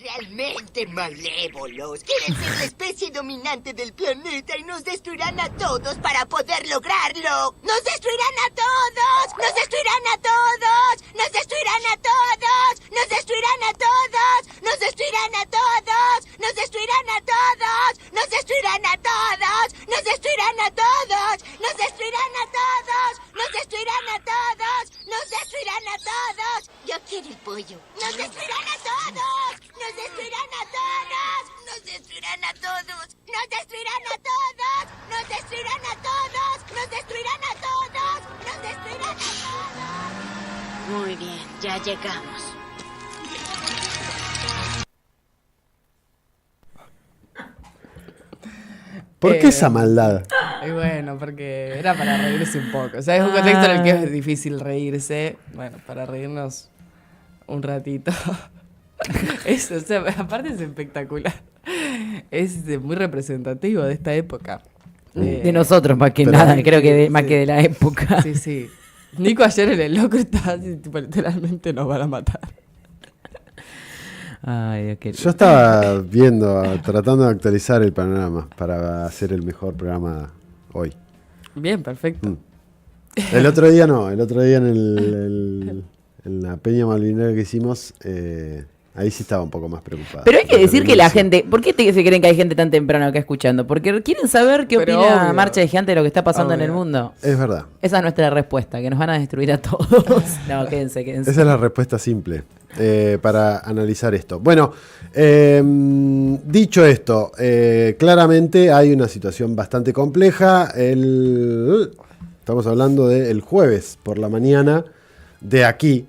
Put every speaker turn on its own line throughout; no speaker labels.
realmente malévolos. Quieren ser la especie dominante del planeta y nos destruirán a todos para poder lograrlo. ¡Nos destruirán a todos! ¡Nos destruirán a todos! ¡Nos destruirán a todos! ¡Nos destruirán a todos! ¡Nos destruirán a todos! ¡Nos destruirán a todos! ¡Nos destruirán a todos! ¡Nos destruirán a todos! ¡Nos destruirán a todos! ¡Nos destruirán a todos! ¡Nos destruirán a todos! Yo quiero el pollo. ¡Nos destruirán a todos! ¡Nos destruirán a todos! ¡Nos destruirán a todos! ¡Nos destruirán a todos! ¡Nos destruirán a todos! ¡Nos destruirán a todos! ¡Nos destruirán a todos!
Muy bien, ya llegamos.
¿Por qué esa maldad?
Y bueno, porque era para reírse un poco. O sea, es un contexto en el que es difícil reírse. Bueno, para reírnos un ratito. Eso, o sea, aparte es espectacular. Es muy representativo de esta época.
De nosotros, más que
Pero-
nada, creo que
sí,
más
sí.
que de la época.
Sí, sí. Nico ayer en el loco estaba así, tipo, literalmente nos van a matar.
Ay, Dios querido.
Yo estaba viendo, tratando de actualizar el panorama para hacer el mejor programa hoy.
Bien, perfecto.
El otro día no, el otro día en la Peña Malvinera que hicimos, ahí sí estaba un poco más preocupada.
Pero hay que decir que la
Sí.
gente, ¿por qué se creen que hay gente tan temprano acá escuchando? Porque quieren saber qué
Pero
opina
obvio.
Marcha de Gigante de lo que está pasando en el
Obvio.
mundo.
Es verdad.
Esa es nuestra respuesta, que nos van a destruir a todos. No, quédense.
Esa es la respuesta simple para analizar esto. Bueno, dicho esto, claramente hay una situación bastante compleja. Estamos hablando del jueves por la mañana de aquí.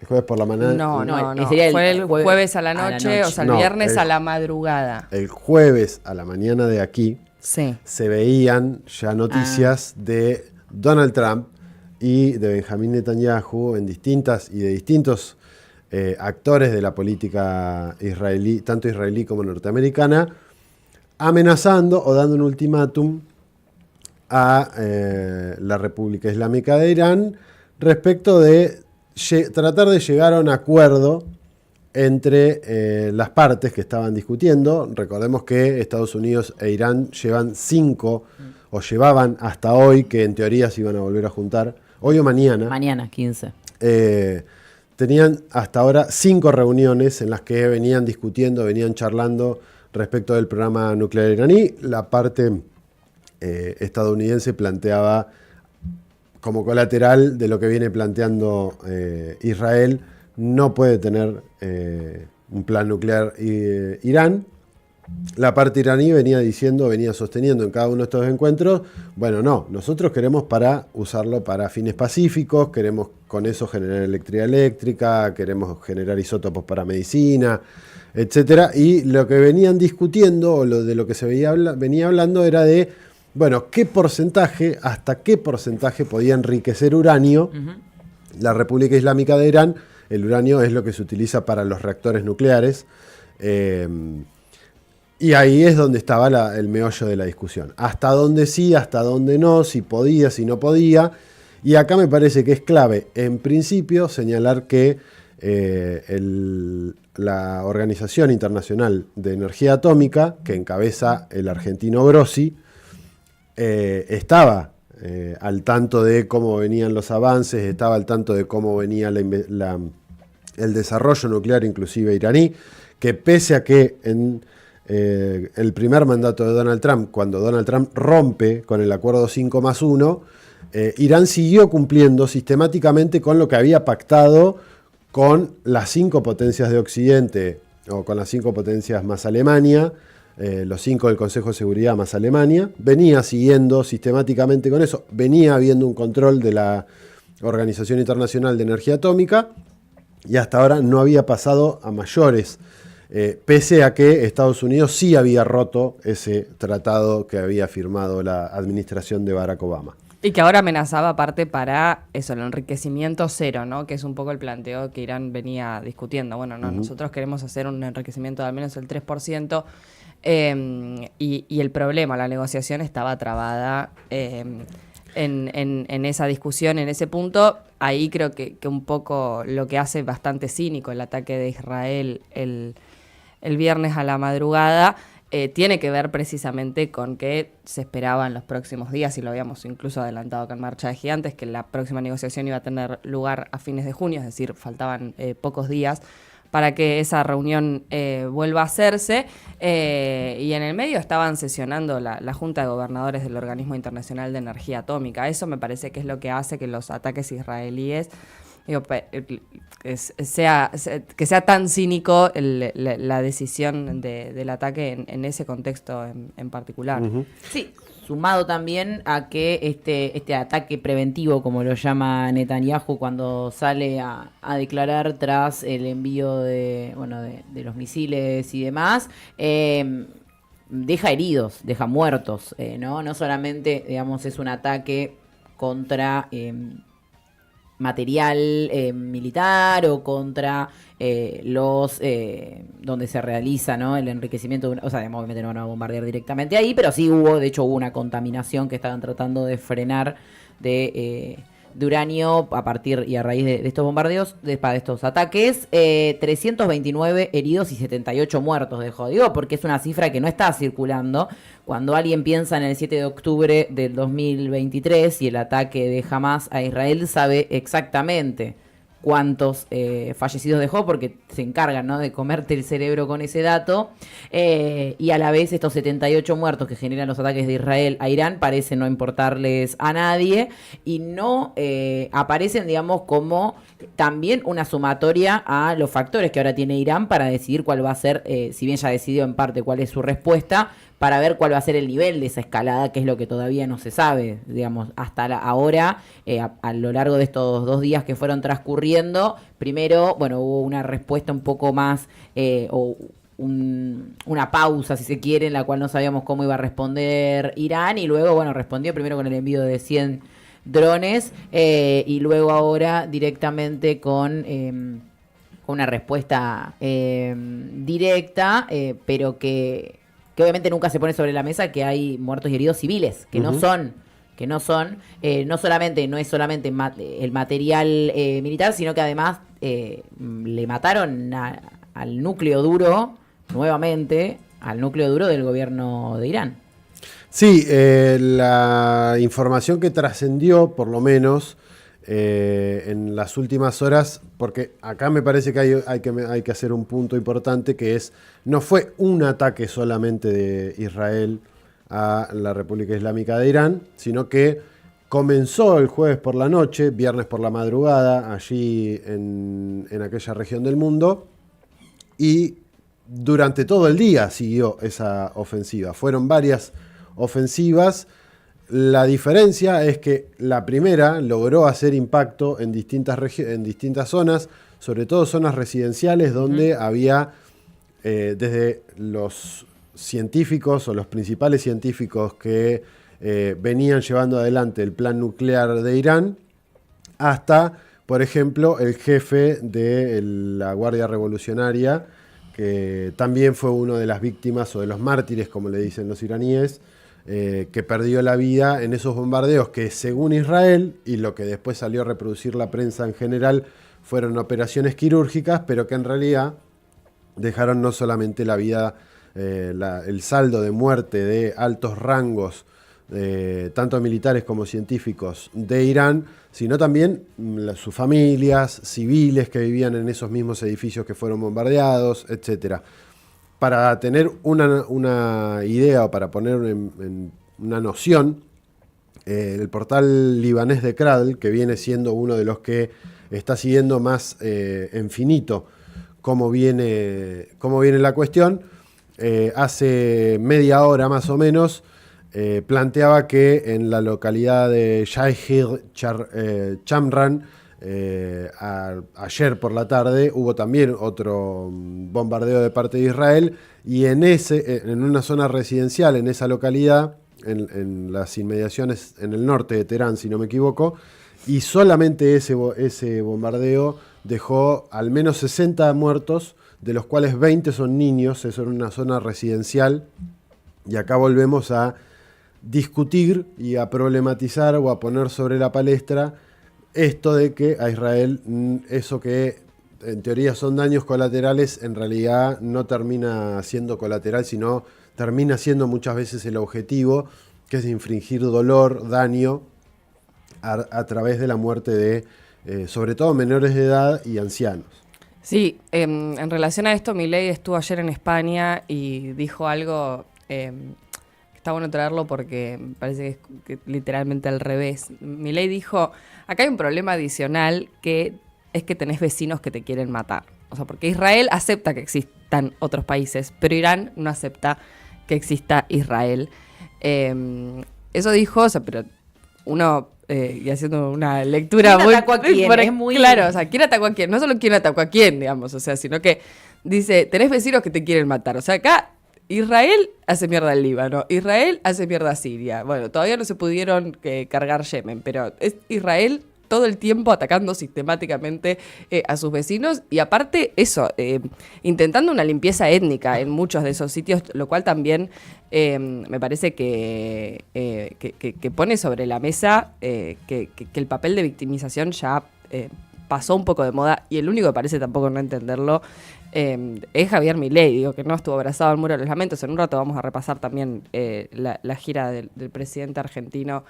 El jueves por la mañana.
No,
no,
no, no.
sería el
Fue el jueves a la
a la
noche, o sea, el
No,
viernes
el-
a la madrugada.
El jueves a la mañana de aquí
Sí.
se veían ya noticias de Donald Trump y de Benjamín Netanyahu en distintas y de distintos actores de la política israelí, tanto israelí como norteamericana, amenazando o dando un ultimátum a la República Islámica de Irán respecto de tratar de llegar a un acuerdo entre las partes que estaban discutiendo. Recordemos que Estados Unidos e Irán llevan 5, o llevaban hasta hoy, que en teoría se iban a volver a juntar, hoy o mañana.
Mañana, 15.
Tenían hasta ahora 5 reuniones en las que venían discutiendo, venían charlando respecto del programa nuclear iraní. La parte estadounidense planteaba como colateral de lo que viene planteando Israel, no puede tener un plan nuclear Irán. La parte iraní venía sosteniendo en cada uno de estos encuentros, bueno, no, nosotros queremos usarlo para fines pacíficos, queremos con eso generar electricidad eléctrica, queremos generar isótopos para medicina, etcétera. Y lo que venían discutiendo, o de lo que se venía hablando, era de, bueno, hasta qué porcentaje podía enriquecer uranio la República Islámica de Irán. El uranio es lo que se utiliza para los reactores nucleares. Y ahí es donde estaba el meollo de la discusión. Hasta dónde sí, hasta dónde no, si podía, si no podía. Y acá me parece que es clave, en principio, señalar que la Organización Internacional de Energía Atómica, que encabeza el argentino Grossi, estaba al tanto de cómo venían los avances, estaba al tanto de cómo venía el desarrollo nuclear, inclusive iraní, que pese a que en el primer mandato de Donald Trump, cuando Donald Trump rompe con el acuerdo 5+1, Irán siguió cumpliendo sistemáticamente con lo que había pactado con las 5 potencias de Occidente, o con las 5 potencias más Alemania, los 5 del Consejo de Seguridad más Alemania. Venía siguiendo sistemáticamente con eso, venía habiendo un control de la Organización Internacional de Energía Atómica, y hasta ahora no había pasado a mayores. Pese a que Estados Unidos sí había roto ese tratado que había firmado la administración de Barack Obama.
Y que ahora amenazaba aparte para eso, el enriquecimiento cero, ¿no? Que es un poco el planteo que Irán venía discutiendo. Bueno, no, nosotros queremos hacer un enriquecimiento de al menos el 3%. Y el problema, la negociación estaba trabada en esa discusión, en ese punto. Ahí creo que un poco lo que hace bastante cínico el ataque de Israel el viernes a la madrugada, tiene que ver precisamente con que se esperaba en los próximos días, y lo habíamos incluso adelantado acá en Marcha de Gigantes, que la próxima negociación iba a tener lugar a fines de junio, es decir, faltaban pocos días para que esa reunión vuelva a hacerse, y en el medio estaban sesionando la Junta de Gobernadores del Organismo Internacional de Energía Atómica. Eso me parece que es lo que hace que los ataques israelíes, que sea tan cínico la decisión del ataque en ese contexto en particular.
Ujú.
Sí, sumado también a que este ataque preventivo, como lo llama Netanyahu cuando sale a declarar tras el envío de los misiles y demás, deja heridos, deja muertos, ¿no? No solamente, digamos, es un ataque contra material militar o contra donde se realiza, ¿no?, el enriquecimiento o sea, obviamente no van a bombardear directamente ahí, pero sí de hecho hubo una contaminación que estaban tratando de frenar de uranio a partir y a raíz de estos bombardeos, de estos ataques. 329 heridos y 78 muertos dejó, digo, porque es una cifra que no está circulando. Cuando alguien piensa en el 7 de octubre del 2023 y el ataque de Hamas a Israel, sabe exactamente cuántos fallecidos dejó, porque se encargan, ¿no?, de comerte el cerebro con ese dato, y a la vez estos 78 muertos que generan los ataques de Israel a Irán parecen no importarles a nadie, y no aparecen, digamos, como también una sumatoria a los factores que ahora tiene Irán para decidir cuál va a ser, si bien ya decidió en parte cuál es su respuesta, para ver cuál va a ser el nivel de esa escalada, que es lo que todavía no se sabe, digamos, hasta ahora, a lo largo de estos 2 días que fueron transcurriendo. Primero, hubo una respuesta un poco más, una pausa, si se quiere, en la cual no sabíamos cómo iba a responder Irán, y luego, respondió primero con el envío de 100 drones, y luego ahora directamente con una respuesta directa, pero que obviamente nunca se pone sobre la mesa que hay muertos y heridos civiles, que no son, no es solamente el material militar, sino que además le mataron al núcleo duro, nuevamente, al núcleo duro del gobierno de Irán.
Sí, la información que trascendió, por lo menos, en las últimas horas, porque acá me parece que hay que hacer un punto importante, que es, no fue un ataque solamente de Israel a la República Islámica de Irán, sino que comenzó el jueves por la noche, viernes por la madrugada, allí en aquella región del mundo, y durante todo el día siguió esa ofensiva. Fueron varias ofensivas. La diferencia es que la primera logró hacer impacto en distintas zonas, sobre todo zonas residenciales donde había, desde los científicos o los principales científicos que venían llevando adelante el plan nuclear de Irán, hasta, por ejemplo, el jefe de la Guardia Revolucionaria, que también fue uno de las víctimas o de los mártires, como le dicen los iraníes, que perdió la vida en esos bombardeos que, según Israel, y lo que después salió a reproducir la prensa en general, fueron operaciones quirúrgicas, pero que en realidad dejaron no solamente la vida, el saldo de muerte de altos rangos, tanto militares como científicos de Irán, sino también sus familias, civiles que vivían en esos mismos edificios que fueron bombardeados, etcétera. Para tener una idea o para poner en una noción, el portal libanés de Cradle, que viene siendo uno de los que está siguiendo más en finito cómo viene la cuestión, hace media hora más o menos planteaba que en la localidad de Shahid Chamran, ayer por la tarde hubo también otro bombardeo de parte de Israel, y en una zona residencial en esa localidad, en las inmediaciones, en el norte de Teherán, si no me equivoco, y solamente ese bombardeo dejó al menos 60 muertos, de los cuales 20 son niños. Eso en una zona residencial, y acá volvemos a discutir y a problematizar o a poner sobre la palestra esto de que a Israel, eso que en teoría son daños colaterales, en realidad no termina siendo colateral, sino termina siendo muchas veces el objetivo, que es infringir dolor, daño, a través de la muerte de, sobre todo, menores de edad y ancianos.
Sí, en relación a esto, Milei estuvo ayer en España y dijo algo, está bueno traerlo porque me parece que es literalmente al revés. Milei dijo, acá hay un problema adicional que es que tenés vecinos que te quieren matar. O sea, porque Israel acepta que existan otros países, pero Irán no acepta que exista Israel. Eso dijo, o sea, pero uno... y haciendo una lectura
¿Quién atacó a quién? Es muy...
Claro, o sea, ¿quién atacó a quién? No solo quién atacó a quién, digamos, o sea, sino que dice, tenés vecinos que te quieren matar. O sea, acá Israel hace mierda al Líbano, Israel hace mierda a Siria. Bueno, todavía no se pudieron cargar Yemen, pero es Israel todo el tiempo atacando sistemáticamente a sus vecinos y aparte eso, intentando una limpieza étnica en muchos de esos sitios, lo cual también me parece que pone sobre la mesa que el papel de victimización ya pasó un poco de moda y el único que parece tampoco no entenderlo es Javier Milei, digo que no estuvo abrazado al muro de los lamentos. En un rato vamos a repasar también la gira del presidente argentino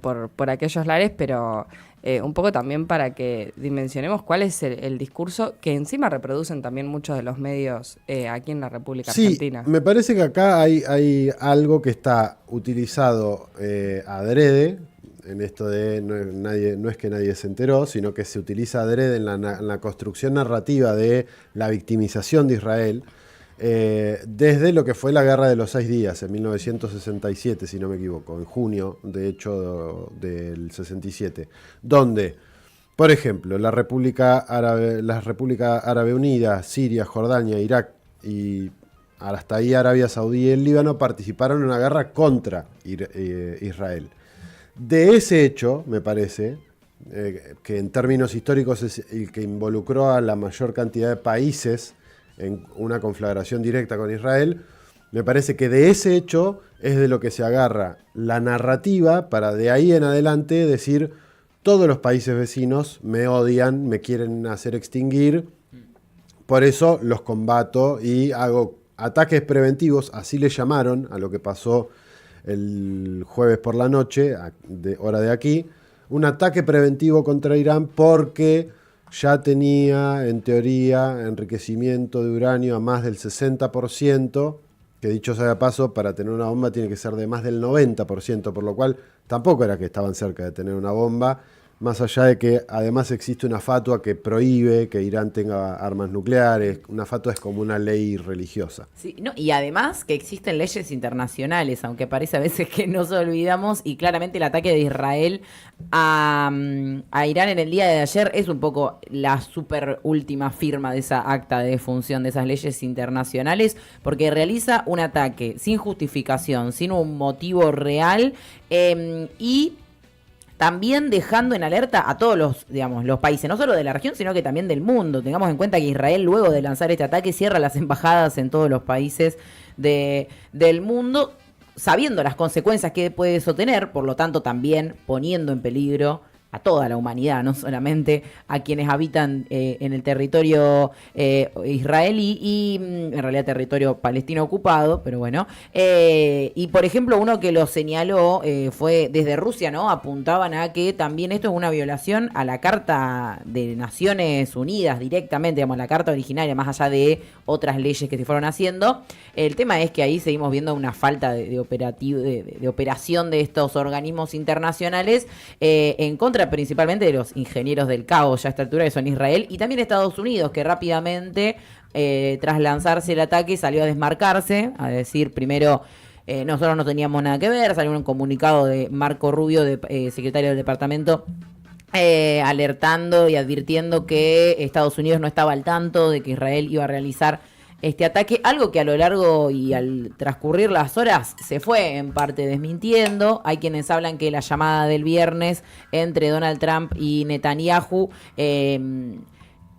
por aquellos lares, pero un poco también para que dimensionemos cuál es el discurso que encima reproducen también muchos de los medios aquí en la República Argentina.
Me parece que acá hay algo que está utilizado adrede, en esto de no es que nadie se enteró, sino que se utiliza adrede en la construcción narrativa de la victimización de Israel, desde lo que fue la Guerra de los 6 días, en 1967, si no me equivoco, en junio, de hecho, del 67, donde, por ejemplo, las Repúblicas Árabe Unidas, Siria, Jordania, Irak y hasta ahí Arabia Saudí y el Líbano participaron en una guerra contra Israel. De ese hecho, me parece, que en términos históricos es el que involucró a la mayor cantidad de países en una conflagración directa con Israel, me parece que de ese hecho es de lo que se agarra la narrativa para de ahí en adelante decir todos los países vecinos me odian, me quieren hacer extinguir, por eso los combato y hago ataques preventivos, así le llamaron a lo que pasó el jueves por la noche, hora de aquí, un ataque preventivo contra Irán porque ya tenía, en teoría, enriquecimiento de uranio a más del 60%, que dicho sea de paso, para tener una bomba tiene que ser de más del 90%, por lo cual tampoco era que estaban cerca de tener una bomba, más allá de que además existe una fatua que prohíbe que Irán tenga armas nucleares. Una fatua es como una ley religiosa.
Sí, no, y además que existen leyes internacionales, aunque parece a veces que nos olvidamos, y claramente el ataque de Israel a Irán en el día de ayer es un poco la super última firma de esa acta de defunción de esas leyes internacionales, porque realiza un ataque sin justificación, sin un motivo real, y también dejando en alerta a todos los países, no solo de la región, sino que también del mundo. Tengamos en cuenta que Israel, luego de lanzar este ataque, cierra las embajadas en todos los países del mundo, sabiendo las consecuencias que puede eso tener, por lo tanto también poniendo en peligro a toda la humanidad, no solamente a quienes habitan en el territorio israelí y en realidad territorio palestino ocupado, pero bueno. Y por ejemplo, uno que lo señaló fue desde Rusia, ¿no? Apuntaban a que también esto es una violación a la Carta de Naciones Unidas directamente, digamos, la Carta originaria, más allá de otras leyes que se fueron haciendo. El tema es que ahí seguimos viendo una falta de operación de estos organismos internacionales en contra principalmente de los ingenieros del caos ya a esta altura, que son Israel, y también Estados Unidos, que rápidamente, tras lanzarse el ataque, salió a desmarcarse, a decir primero, nosotros no teníamos nada que ver, salió un comunicado de Marco Rubio, secretario del departamento, alertando y advirtiendo que Estados Unidos no estaba al tanto de que Israel iba a realizar este ataque, algo que a lo largo y al transcurrir las horas se fue en parte desmintiendo. Hay quienes hablan que la llamada del viernes entre Donald Trump y Netanyahu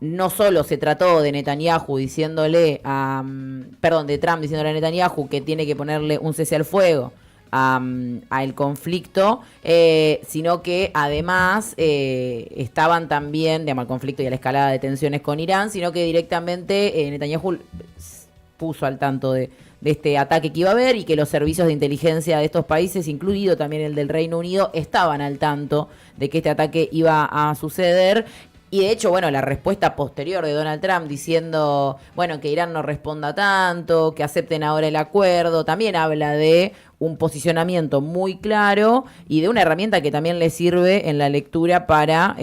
no solo se trató de Netanyahu de Trump diciéndole a Netanyahu que tiene que ponerle un cese al fuego al conflicto, sino que además estaban también, digamos, al conflicto y a la escalada de tensiones con Irán, sino que directamente Netanyahu puso al tanto de este ataque que iba a haber y que los servicios de inteligencia de estos países, incluido también el del Reino Unido, estaban al tanto de que este ataque iba a suceder. Y de hecho, bueno, la respuesta posterior de Donald Trump diciendo, bueno, que Irán no responda tanto, que acepten ahora el acuerdo, también habla de un posicionamiento muy claro y de una herramienta que también le sirve en la lectura para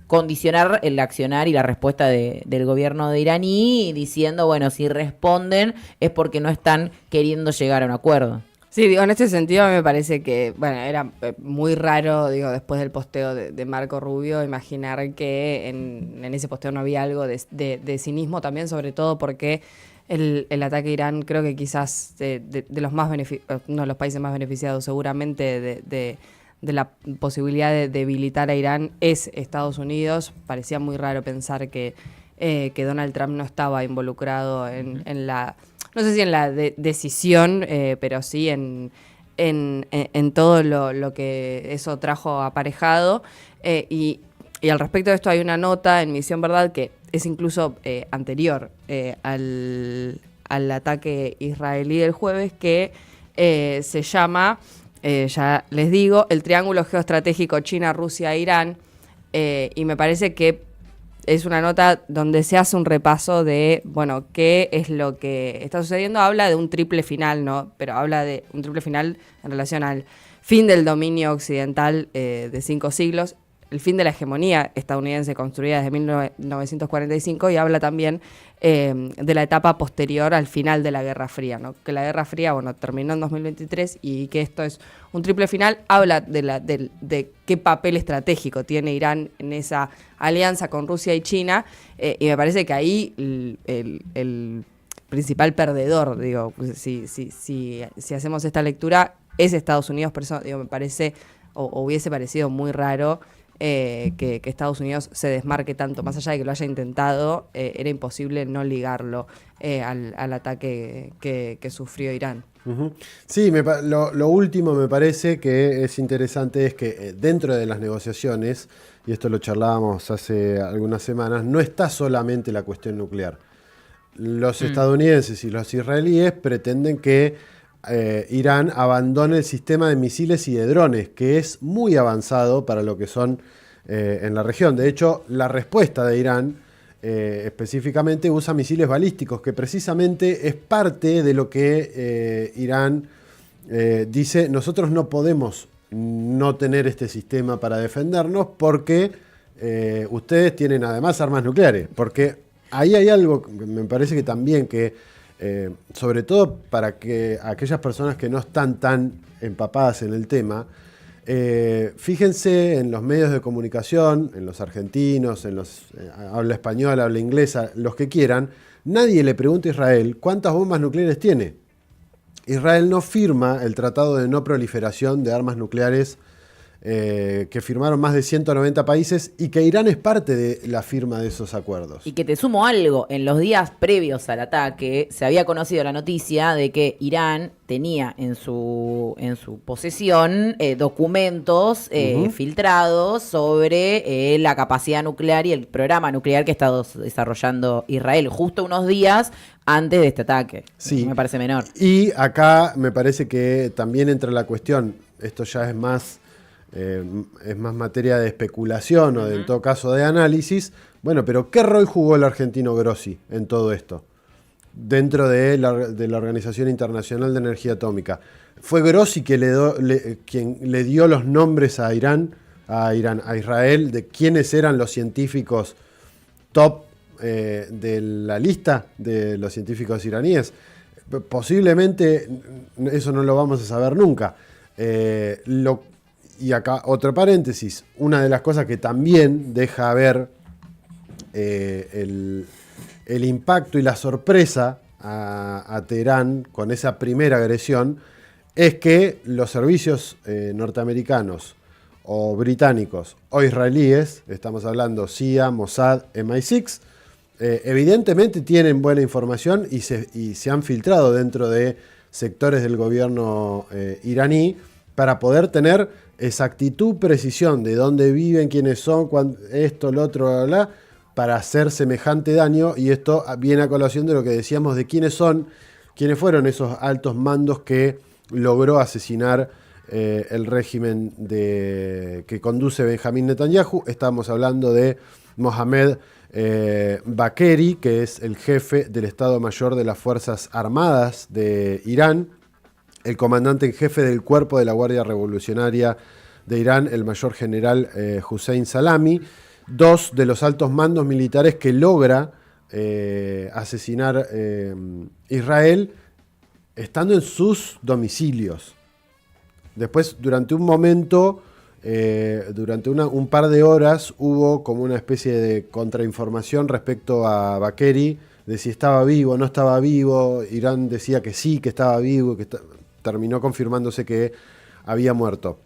condicionar el accionar y la respuesta del gobierno de iraní, diciendo, bueno, si responden es porque no están queriendo llegar a un acuerdo.
Sí, digo, en este sentido me parece que, bueno, era muy raro, digo, después del posteo de Marco Rubio, imaginar que en ese posteo no había algo de cinismo también, sobre todo porque el ataque a Irán creo que quizás de los más uno de los países más beneficiados seguramente de la posibilidad de debilitar a Irán es Estados Unidos. Parecía muy raro pensar que Donald Trump no estaba involucrado en la... No sé si en la decisión, pero sí en todo lo que eso trajo aparejado. Y al respecto de esto hay una nota en Misión Verdad que es incluso anterior al ataque israelí del jueves, que se llama, ya les digo, el Triángulo Geoestratégico China, Rusia, Irán. Y me parece que es una nota donde se hace un repaso de, bueno, qué es lo que está sucediendo. Habla de un triple final, ¿no? Pero habla de un triple final en relación al fin del dominio occidental de 5 siglos, el fin de la hegemonía estadounidense construida desde 1945, y habla también de la etapa posterior al final de la Guerra Fría, ¿no? Que la Guerra Fría, bueno, terminó en 2023 y que esto es un triple final. Habla de qué papel estratégico tiene Irán en esa alianza con Rusia y China, y me parece que ahí el principal perdedor, digo, si hacemos esta lectura, es Estados Unidos. Por eso, digo, me parece, o hubiese parecido muy raro que Estados Unidos se desmarque tanto, más allá de que lo haya intentado, era imposible no ligarlo al ataque que sufrió Irán.
Uh-huh. Sí, lo último me parece que es interesante es que dentro de las negociaciones, y esto lo charlábamos hace algunas semanas, no está solamente la cuestión nuclear. Los estadounidenses y los israelíes pretenden que Irán abandone el sistema de misiles y de drones, que es muy avanzado para lo que son en la región. De hecho, la respuesta de Irán específicamente usa misiles balísticos, que precisamente es parte de lo que Irán dice: nosotros no podemos no tener este sistema para defendernos porque ustedes tienen además armas nucleares. Porque ahí hay algo que me parece que también que sobre todo para que aquellas personas que no están tan empapadas en el tema, fíjense en los medios de comunicación, en los argentinos, en los habla española, habla inglesa, los que quieran, nadie le pregunta a Israel cuántas bombas nucleares tiene. Israel no firma el Tratado de No Proliferación de Armas Nucleares que firmaron más de 190 países y que Irán es parte de la firma de esos acuerdos.
Y que te sumo algo, en los días previos al ataque se había conocido la noticia de que Irán tenía en su posesión documentos filtrados sobre la capacidad nuclear y el programa nuclear que está desarrollando Israel, justo unos días antes de este ataque.
Sí.
No me parece menor.
Y acá me parece que también entra la cuestión, esto ya es más materia de especulación o en todo caso de análisis. Bueno, pero ¿qué rol jugó el argentino Grossi en todo esto? Dentro de la Organización Internacional de Energía Atómica. ¿Fue Grossi quien le dio los nombres a Israel, de quiénes eran los científicos top de la lista de los científicos iraníes? Posiblemente eso no lo vamos a saber nunca. Y acá otro paréntesis, una de las cosas que también deja ver el impacto y la sorpresa a Teherán con esa primera agresión es que los servicios norteamericanos o británicos o israelíes, estamos hablando CIA, Mossad, MI6, evidentemente tienen buena información y se han filtrado dentro de sectores del gobierno iraní para poder tener exactitud, precisión de dónde viven, quiénes son, esto, lo otro, bla, bla, para hacer semejante daño. Y esto viene a colación de lo que decíamos de quiénes fueron esos altos mandos que logró asesinar el régimen que conduce Benjamín Netanyahu. Estamos hablando de Mohamed Bagheri, que es el jefe del Estado Mayor de las Fuerzas Armadas de Irán, el comandante en jefe del cuerpo de la Guardia Revolucionaria de Irán, el mayor general Hussein Salami, dos de los altos mandos militares que logra asesinar Israel estando en sus domicilios. Después, durante un momento, durante un par de horas, hubo como una especie de contrainformación respecto a Bagheri, de si estaba vivo o no estaba vivo. Irán decía que sí, que estaba vivo, terminó confirmándose que había muerto.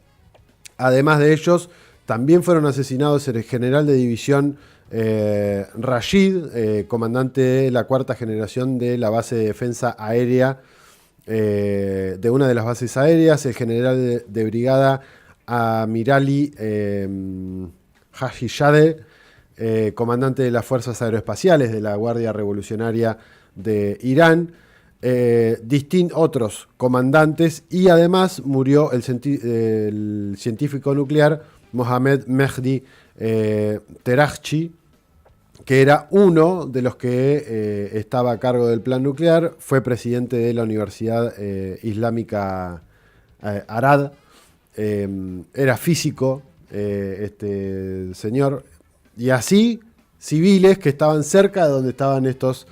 Además de ellos, también fueron asesinados el general de división Rashid, comandante de la cuarta generación de la base de defensa aérea, de una de las bases aéreas, el general de brigada Amirali Hajizadeh, comandante de las fuerzas aeroespaciales de la Guardia Revolucionaria de Irán, otros comandantes, y además murió el científico nuclear Mohammad Mehdi Terakhchi, que era uno de los que estaba a cargo del plan nuclear. Fue presidente de la Universidad Islámica Arad, era físico este señor, y así civiles que estaban cerca de donde estaban estos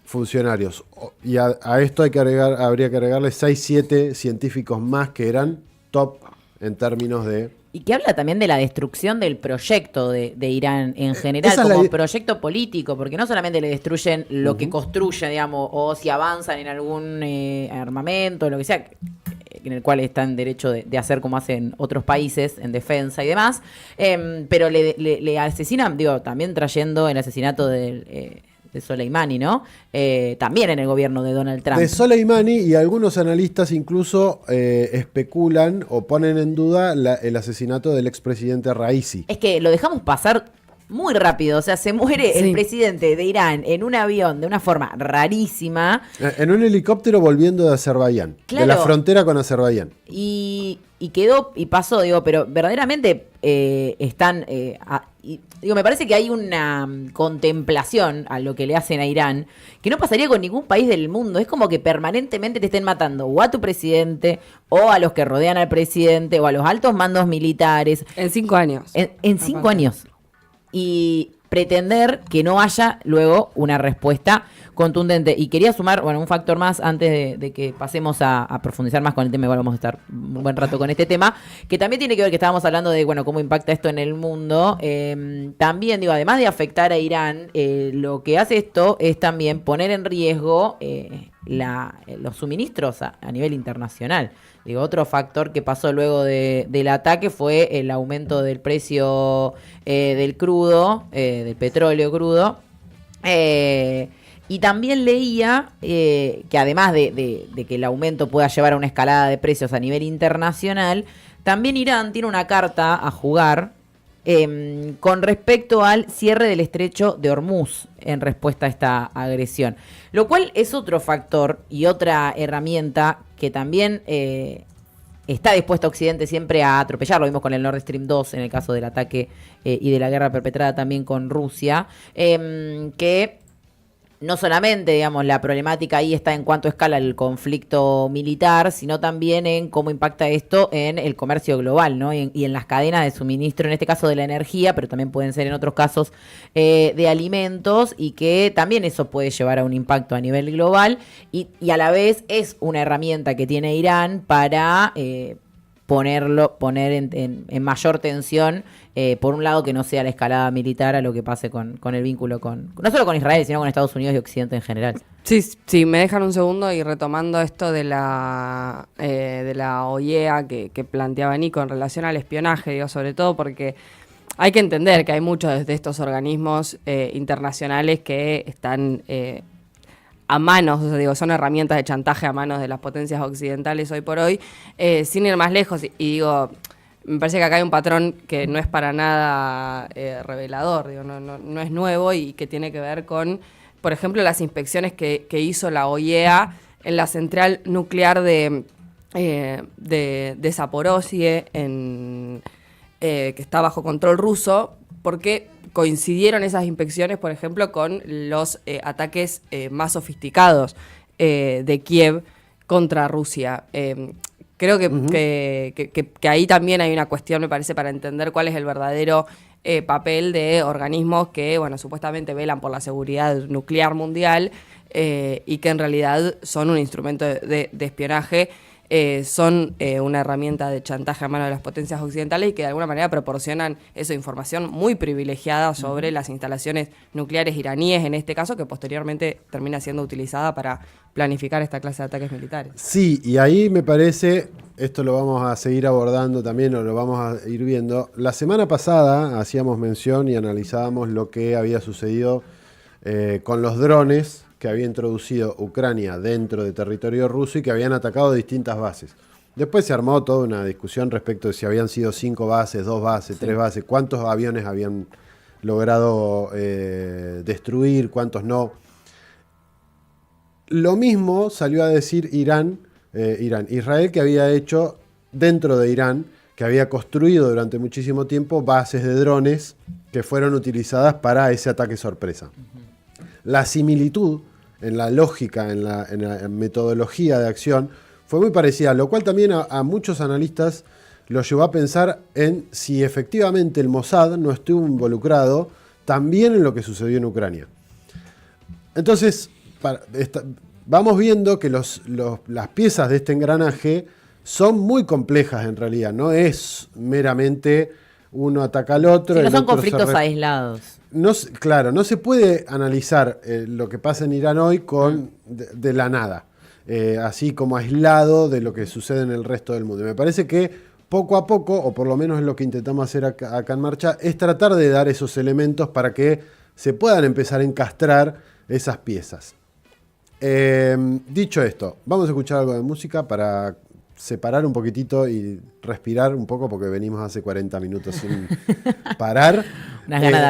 funcionarios. Y a esto habría que agregarle 6-7 científicos más que eran top en términos de...
Y que habla también de la destrucción del proyecto de Irán en general, como proyecto político, porque no solamente le destruyen lo que construye, digamos, o si avanzan en algún armamento, lo que sea, en el cual están en derecho de hacer como hacen otros países en defensa y demás, pero le asesinan, digo, también trayendo el asesinato de Soleimani, ¿no? También en el gobierno de Donald Trump.
De Soleimani, y algunos analistas incluso especulan o ponen en duda el asesinato del expresidente Raisi.
Es que lo dejamos pasar muy rápido, o sea, se muere el presidente de Irán en un avión de una forma rarísima.
En un helicóptero volviendo de Azerbaiyán, de la frontera con Azerbaiyán.
Y quedó, y pasó, digo, pero verdaderamente están... me parece que hay una contemplación a lo que le hacen a Irán que no pasaría con ningún país del mundo. Es como que permanentemente te estén matando o a tu presidente, o a los que rodean al presidente, o a los altos mandos militares.
En 5 años.
En 5 años. Y pretender que no haya luego una respuesta contundente. Y quería sumar, un factor más antes de que pasemos a profundizar más con el tema. Igual vamos a estar un buen rato con este tema, que también tiene que ver, que estábamos hablando de, cómo impacta esto en el mundo. También, digo, además de afectar a Irán, lo que hace esto es también poner en riesgo los suministros a nivel internacional. Digo, otro factor que pasó luego del ataque fue el aumento del precio del crudo, del petróleo crudo. Y también leía que además de que el aumento pueda llevar a una escalada de precios a nivel internacional, también Irán tiene una carta a jugar con respecto al cierre del estrecho de Hormuz en respuesta a esta agresión. Lo cual es otro factor y otra herramienta que también está dispuesto Occidente siempre a atropellar. Lo vimos con el Nord Stream 2 en el caso del ataque y de la guerra perpetrada también con Rusia, que no solamente, digamos, la problemática ahí está en cuánto escala el conflicto militar, sino también en cómo impacta esto en el comercio global, ¿no? Y en las cadenas de suministro, en este caso de la energía, pero también pueden ser en otros casos de alimentos, y que también eso puede llevar a un impacto a nivel global, y a la vez es una herramienta que tiene Irán para poner en mayor tensión, por un lado, que no sea la escalada militar a lo que pase con el vínculo no solo con Israel, sino con Estados Unidos y Occidente en general.
Sí, me dejan un segundo, y retomando esto de la OIEA que planteaba Nico en relación al espionaje, digo, sobre todo porque hay que entender que hay muchos de estos organismos internacionales que están a manos, o sea, digo, son herramientas de chantaje a manos de las potencias occidentales hoy por hoy, sin ir más lejos, y digo, me parece que acá hay un patrón que no es para nada revelador, digo, no es nuevo y que tiene que ver con, por ejemplo, las inspecciones que hizo la OIEA en la central nuclear de Zaporozhye, que está bajo control ruso, porque coincidieron esas inspecciones, por ejemplo, con los ataques más sofisticados de Kiev contra Rusia. Creo que ahí también hay una cuestión, me parece, para entender cuál es el verdadero papel de organismos que, bueno, supuestamente velan por la seguridad nuclear mundial y que en realidad son un instrumento de espionaje, son una herramienta de chantaje a mano de las potencias occidentales y que de alguna manera proporcionan esa información muy privilegiada sobre las instalaciones nucleares iraníes, en este caso, que posteriormente termina siendo utilizada para planificar esta clase de ataques militares.
Sí, y ahí me parece, esto lo vamos a seguir abordando también, o lo vamos a ir viendo. La semana pasada hacíamos mención y analizábamos lo que había sucedido con los drones que había introducido Ucrania dentro de territorio ruso y que habían atacado distintas bases. Después se armó toda una discusión respecto de si habían sido 5 bases, 2 bases, 3 bases, cuántos aviones habían logrado destruir, cuántos no. Lo mismo salió a decir Israel, que había hecho dentro de Irán, que había construido durante muchísimo tiempo bases de drones que fueron utilizadas para ese ataque sorpresa. La similitud en la lógica, en la metodología de acción, fue muy parecida, lo cual también a muchos analistas los llevó a pensar en si efectivamente el Mossad no estuvo involucrado también en lo que sucedió en Ucrania. Entonces, vamos viendo que las piezas de este engranaje son muy complejas en realidad, no es meramente uno ataca al otro.
Sí, no son conflictos aislados.
Claro, no se puede analizar lo que pasa en Irán hoy de la nada, así como aislado de lo que sucede en el resto del mundo. Me parece que poco a poco, o por lo menos es lo que intentamos hacer acá en Marcha, es tratar de dar esos elementos para que se puedan empezar a encastrar esas piezas. Dicho esto, vamos a escuchar algo de música para separar un poquitito y respirar un poco porque venimos hace 40 minutos sin parar.
Unas ganas de hablar.